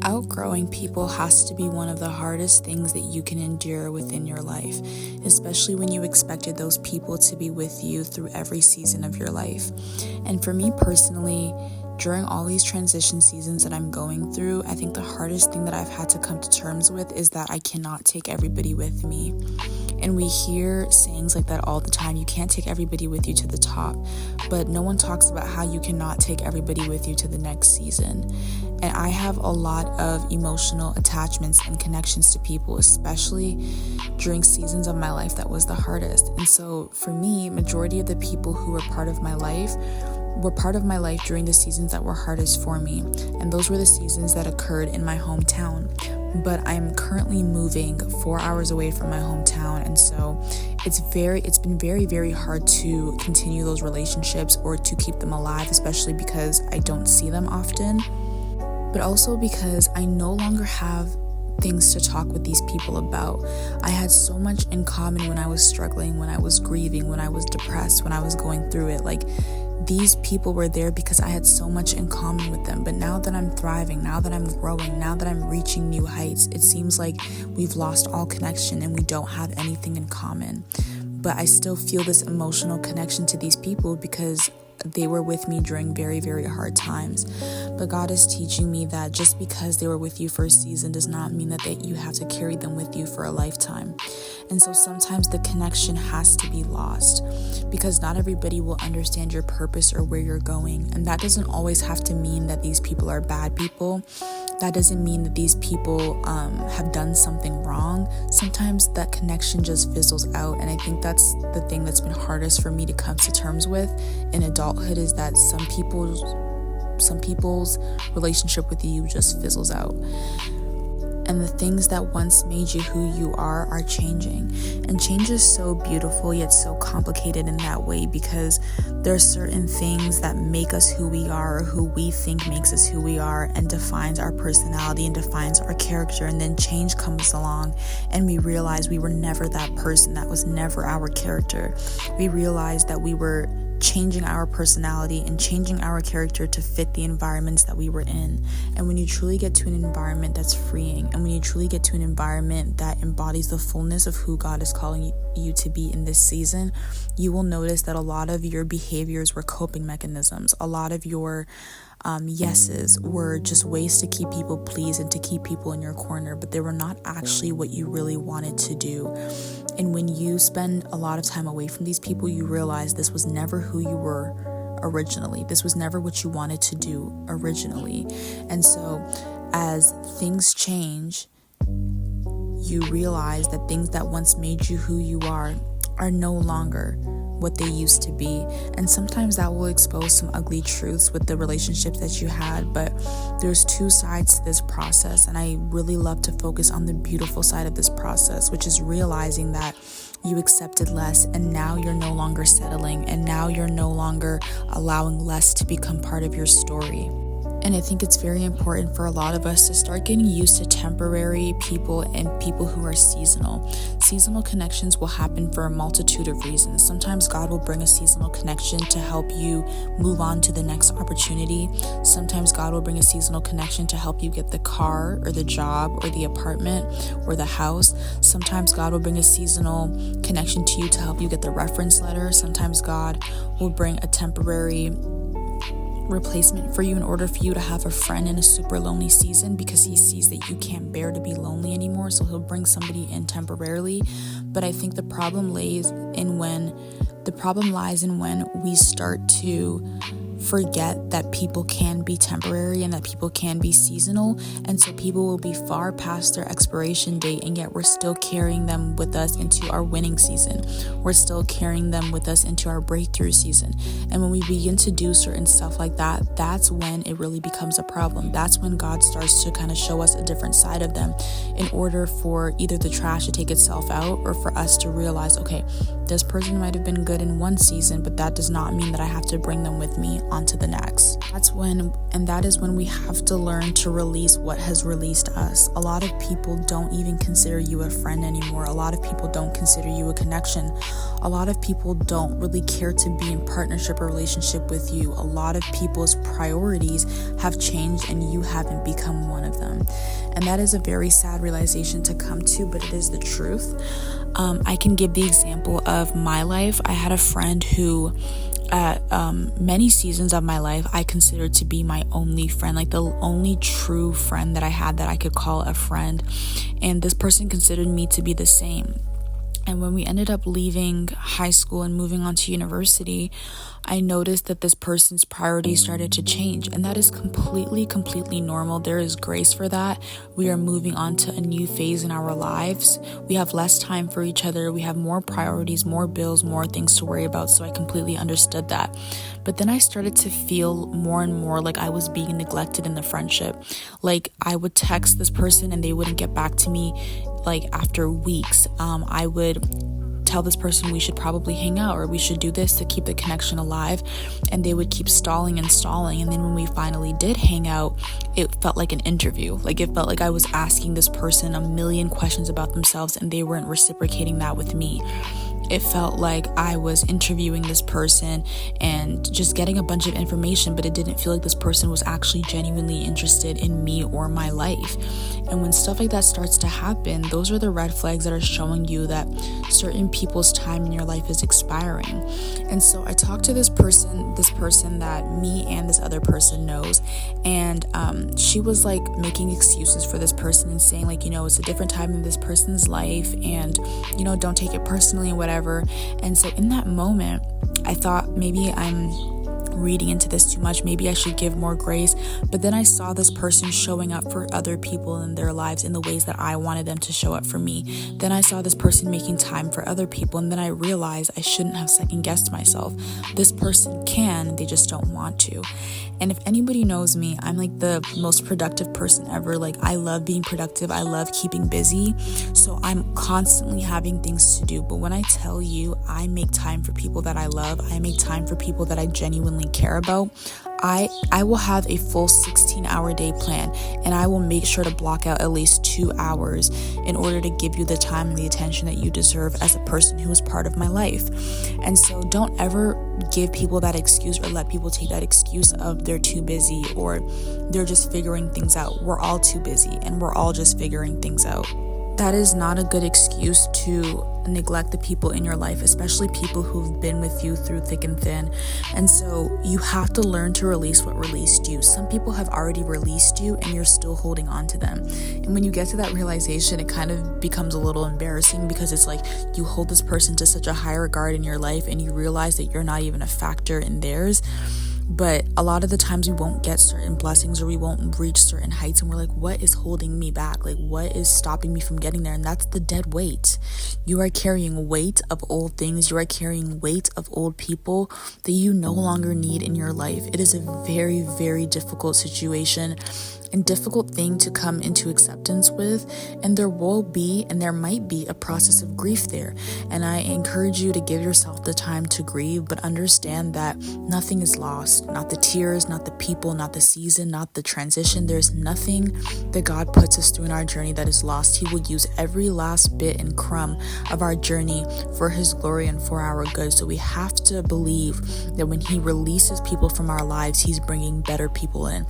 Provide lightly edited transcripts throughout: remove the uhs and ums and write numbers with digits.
Outgrowing people has to be one of the hardest things that you can endure within your life, especially when you expected those people to be with you through every season of your life. And for me personally, during all these transition seasons that I'm going through, I think the hardest thing that I've had to come to terms with is that I cannot take everybody with me. And we hear sayings like that all the time. You can't take everybody with you to the top, but no one talks about how you cannot take everybody with you to the next season. And I have a lot of emotional attachments and connections to people, especially during seasons of my life that was the hardest. And so for me, majority of the people who were part of my life during the seasons that were hardest for me. And those were the seasons that occurred in my hometown. But I'm currently moving 4 hours away from my hometown. And so it's been very, very hard to continue those relationships or to keep them alive, especially because I don't see them often. But also because I no longer have things to talk with these people about. I had so much in common when I was struggling, when I was grieving, when I was depressed, when I was going through it. Like, these people were there because I had so much in common with them. But now that I'm thriving, now that I'm growing, now that I'm reaching new heights, it seems like we've lost all connection and we don't have anything in common. But I still feel this emotional connection to these people because they were with me during very, very hard times. But God is teaching me that just because they were with you for a season does not mean that you have to carry them with you for a lifetime. And so sometimes the connection has to be lost because not everybody will understand your purpose or where you're going. And that doesn't always have to mean that these people are bad people. That doesn't mean that these people have done something wrong. Sometimes that connection just fizzles out. And I think that's the thing that's been hardest for me to come to terms with in adulthood, is that some people's relationship with you just fizzles out. And the things that once made you who you are changing. And change is so beautiful yet so complicated in that way, because there are certain things that make us who we are, or who we think makes us who we are, and defines our personality and defines our character. And then change comes along and we realize we were never that person. That was never our character. We realized that we were changing our personality and changing our character to fit the environments that we were in. And when you truly get to an environment that's freeing, and when you truly get to an environment that embodies the fullness of who God is calling you to be in this season, you will notice that a lot of your behaviors were coping mechanisms. A lot of your yeses were just ways to keep people pleased and to keep people in your corner, but they were not actually what you really wanted to do. And when you spend a lot of time away from these people, you realize this was never who you were originally. This was never what you wanted to do originally. And so as things change, you realize that things that once made you who you are no longer what they used to be. And sometimes that will expose some ugly truths with the relationships that you had, but there's two sides to this process, and I really love to focus on the beautiful side of this process, which is realizing that you accepted less, and now you're no longer settling, and now you're no longer allowing less to become part of your story. And I think it's very important for a lot of us to start getting used to temporary people and people who are seasonal. Seasonal connections will happen for a multitude of reasons. Sometimes God will bring a seasonal connection to help you move on to the next opportunity. Sometimes God will bring a seasonal connection to help you get the car or the job or the apartment or the house. Sometimes God will bring a seasonal connection to you to help you get the reference letter. Sometimes God will bring a temporary replacement for you in order for you to have a friend in a super lonely season, because he sees that you can't bear to be lonely anymore, so he'll bring somebody in temporarily. But I think the problem lies in when we start to forget that people can be temporary and that people can be seasonal. And so people will be far past their expiration date, and yet we're still carrying them with us into our winning season. We're still carrying them with us into our breakthrough season. And when we begin to do certain stuff like that, that's when it really becomes a problem. That's when God starts to kind of show us a different side of them, in order for either the trash to take itself out, or for us to realize, okay, this person might have been good in one season, but that does not mean that I have to bring them with me on to the next. That is when we have to learn to release what has released us. A lot of people don't even consider you a friend anymore. A lot of people don't consider you a connection. A lot of people don't really care to be in partnership or relationship with you. A lot of people's priorities have changed and you haven't become one of them. And that is a very sad realization to come to, but it is the truth. I can give the example of my life. I had a friend who at many seasons of my life I considered to be my only friend, like the only true friend that I had that I could call a friend. And this person considered me to be the same. And when we ended up leaving high school and moving on to university, I noticed that this person's priorities started to change. And that is completely normal. There is grace for that. We are moving on to a new phase in our lives. We have less time for each other. We have more priorities, more bills, more things to worry about. So I completely understood that. But then I started to feel more and more like I was being neglected in the friendship. Like I would text this person and they wouldn't get back to me like after weeks. I would tell this person we should probably hang out or we should do this to keep the connection alive, and they would keep stalling. And then when we finally did hang out, it felt like an interview. Like it felt like I was asking this person a million questions about themselves and they weren't reciprocating that with me. It felt like I was interviewing this person and just getting a bunch of information, but it didn't feel like this person was actually genuinely interested in me or my life. And when stuff like that starts to happen, those are the red flags that are showing you that certain people's time in your life is expiring. And so I talked to this person that me and this other person knows, and she was like making excuses for this person and saying like, it's a different time in this person's life and, don't take it personally and whatever. And so in that moment, I thought maybe I'm reading into this too much. Maybe I should give more grace. But then I saw this person showing up for other people in their lives in the ways that I wanted them to show up for me. Then I saw this person making time for other people. And then I realized I shouldn't have second guessed myself. This person can, they just don't want to. And if anybody knows me, I'm like the most productive person ever. Like I love being productive. I love keeping busy. So I'm constantly having things to do. But when I tell you I make time for people that I love, I make time for people that I genuinely care about, I will have a full 16-hour day plan, and I will make sure to block out at least 2 hours in order to give you the time and the attention that you deserve as a person who is part of my life. And so don't ever give people that excuse or let people take that excuse of they're too busy or they're just figuring things out. We're all too busy and we're all just figuring things out. That is not a good excuse to neglect the people in your life, especially people who've been with you through thick and thin. And so you have to learn to release what released you. Some people have already released you and you're still holding on to them. And when you get to that realization, it kind of becomes a little embarrassing because it's like you hold this person to such a high regard in your life and you realize that you're not even a factor in theirs. But a lot of the times we won't get certain blessings or we won't reach certain heights and we're like, what is holding me back? Like, what is stopping me from getting there? And that's the dead weight. You are carrying weight of old things. You are carrying weight of old people that you no longer need in your life. It is a very, very difficult situation and difficult thing to come into acceptance with, and there will be and there might be a process of grief there. And I encourage you to give yourself the time to grieve, but understand that nothing is lost. Not the tears, not the people, not the season, not the transition. There's nothing that God puts us through in our journey that is lost. He will use every last bit and crumb of our journey for His glory and for our good. So we have to believe that when He releases people from our lives, He's bringing better people in.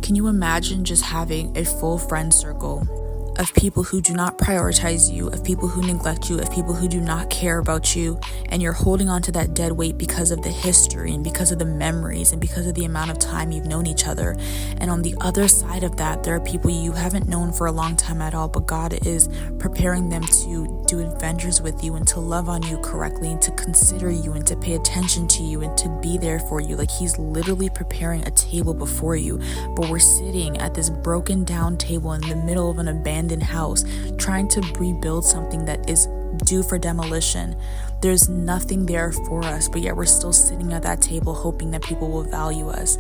Can you imagine just having a full friend circle of people who do not prioritize you, of people who neglect you, of people who do not care about you, and you're holding on to that dead weight because of the history and because of the memories and because of the amount of time you've known each other. And on the other side of that, there are people you haven't known for a long time at all, but God is preparing them to do adventures with you and to love on you correctly and to consider you and to pay attention to you and to be there for you. Like He's literally preparing a table before you, but we're sitting at this broken down table in the middle of an abandoned house trying to rebuild something that is due for demolition. There's nothing there for us, but yet we're still sitting at that table hoping that people will value us.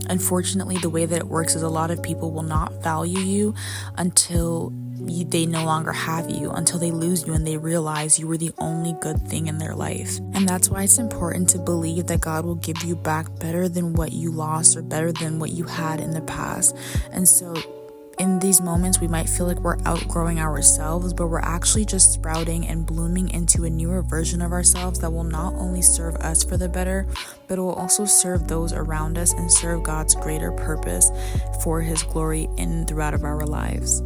Unfortunately, the way that it works is a lot of people will not value you until they no longer have you, until they lose you and they realize you were the only good thing in their life. And that's why it's important to believe that God will give you back better than what you lost or better than what you had in the past. And so in these moments, we might feel like we're outgrowing ourselves, but we're actually just sprouting and blooming into a newer version of ourselves that will not only serve us for the better, but it will also serve those around us and serve God's greater purpose for His glory in and throughout of our lives.